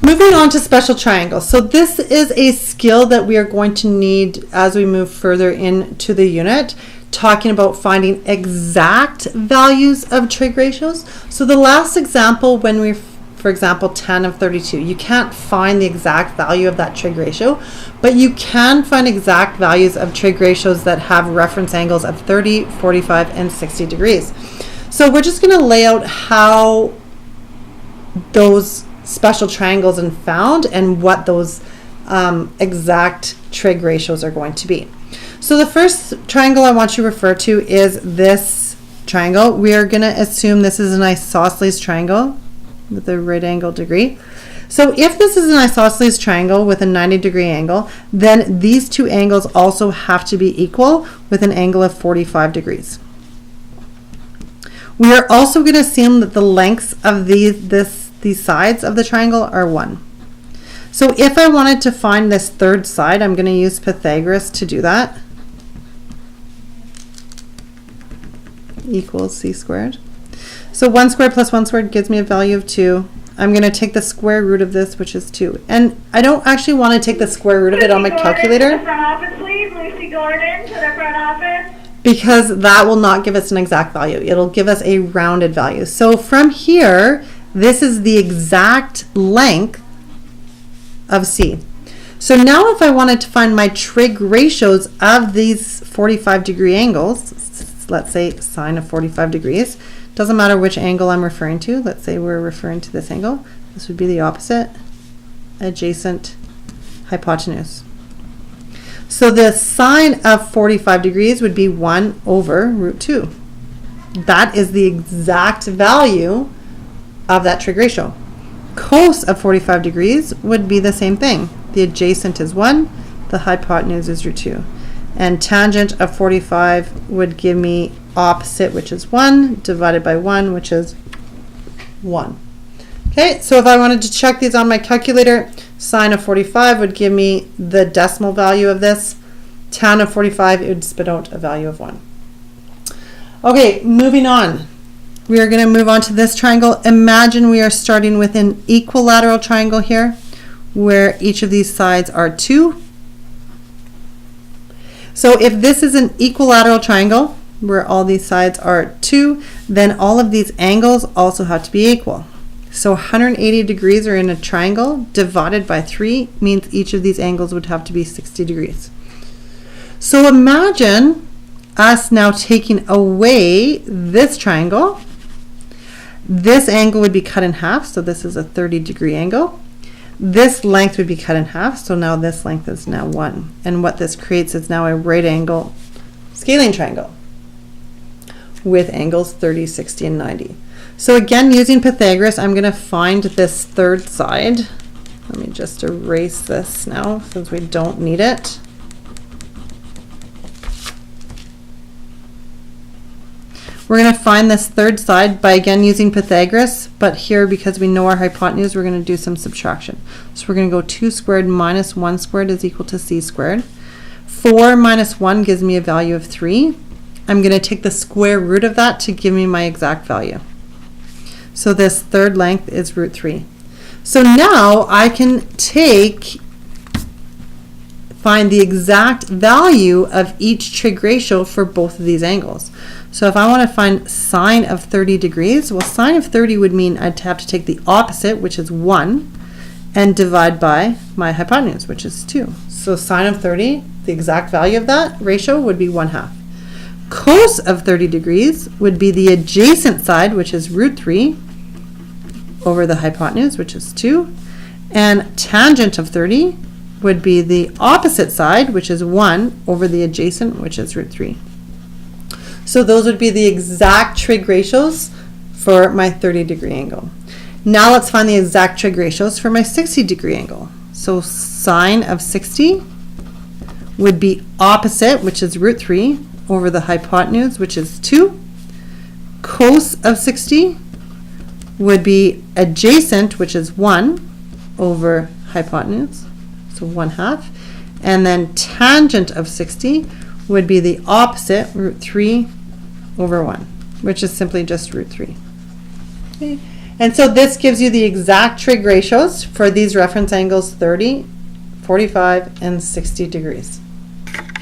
Moving on to special triangles. So this is a skill that we are going to need as we move further into the unit, talking about finding exact values of trig ratios. So the last example, when we, for example, tan of 32, you can't find the exact value of that trig ratio, but you can find exact values of trig ratios that have reference angles of 30, 45, and 60 degrees. So we're just going to lay out how those special triangles are found and what those exact trig ratios are going to be. So the first triangle I want you to refer to is this triangle. We are going to assume this is an isosceles triangle with a right angle degree. So if this is an isosceles triangle with a 90-degree angle, then these two angles also have to be equal with an angle of 45 degrees. We are also going to assume that the lengths of these sides of the triangle are 1. So if I wanted to find this third side, I'm going to use Pythagoras to do that. Equals c squared. So 1 squared plus 1 squared gives me a value of 2. I'm going to take the square root of this, which is 2. And I don't actually want to take the square root of it on my calculator. To the front office, please. Lucy Gordon to the front office. Because that will not give us an exact value. It'll give us a rounded value. So from here, this is the exact length of C. So now if I wanted to find my trig ratios of these 45-degree angles, let's say sine of 45 degrees, doesn't matter which angle I'm referring to. Let's say we're referring to this angle. This would be the opposite, adjacent, hypotenuse. So the sine of 45 degrees would be 1 over root 2. That is the exact value of that trig ratio. Cos of 45 degrees would be the same thing. The adjacent is 1, the hypotenuse is root 2. And tangent of 45 would give me opposite, which is 1, divided by 1, which is 1. Okay, so if I wanted to check these on my calculator, sine of 45 would give me the decimal value of this. Tan of 45, it would spit out a value of 1. Okay, moving on. We are going to move on to this triangle. Imagine we are starting with an equilateral triangle here, where each of these sides are 2. So if this is an equilateral triangle, where all these sides are 2, then all of these angles also have to be equal. So 180 degrees are in a triangle, divided by 3 means each of these angles would have to be 60 degrees. So imagine us now taking away this triangle. This angle would be cut in half, so this is a 30-degree angle. This length would be cut in half, so now this length is now 1. And what this creates is now a right angle scaling triangle with angles 30, 60, and 90. So again, using Pythagoras, I'm going to find this third side. Let me just erase this now since we don't need it. We're going to find this third side by again using Pythagoras, but here because we know our hypotenuse, we're going to do some subtraction. So we're going to go 2 squared minus 1 squared is equal to c squared. 4 minus 1 gives me a value of 3. I'm going to take the square root of that to give me my exact value. So this third length is root 3. So now I can find the exact value of each trig ratio for both of these angles. So if I want to find sine of 30 degrees, well, sine of 30 would mean I'd have to take the opposite, which is 1, and divide by my hypotenuse, which is 2. So sine of 30, the exact value of that ratio would be 1/2. Cos of 30 degrees would be the adjacent side, which is root 3, over the hypotenuse, which is 2. And tangent of 30 would be the opposite side, which is 1, over the adjacent, which is root 3. So those would be the exact trig ratios for my 30-degree angle. Now let's find the exact trig ratios for my 60-degree angle. So sine of 60 would be opposite, which is root 3, over the hypotenuse, which is 2. Cos of 60 would be adjacent, which is 1, over hypotenuse, so 1/2. And then tangent of 60 would be the opposite, root 3 over 1, which is simply just root 3. Okay. And so this gives you the exact trig ratios for these reference angles 30, 45, and 60 degrees.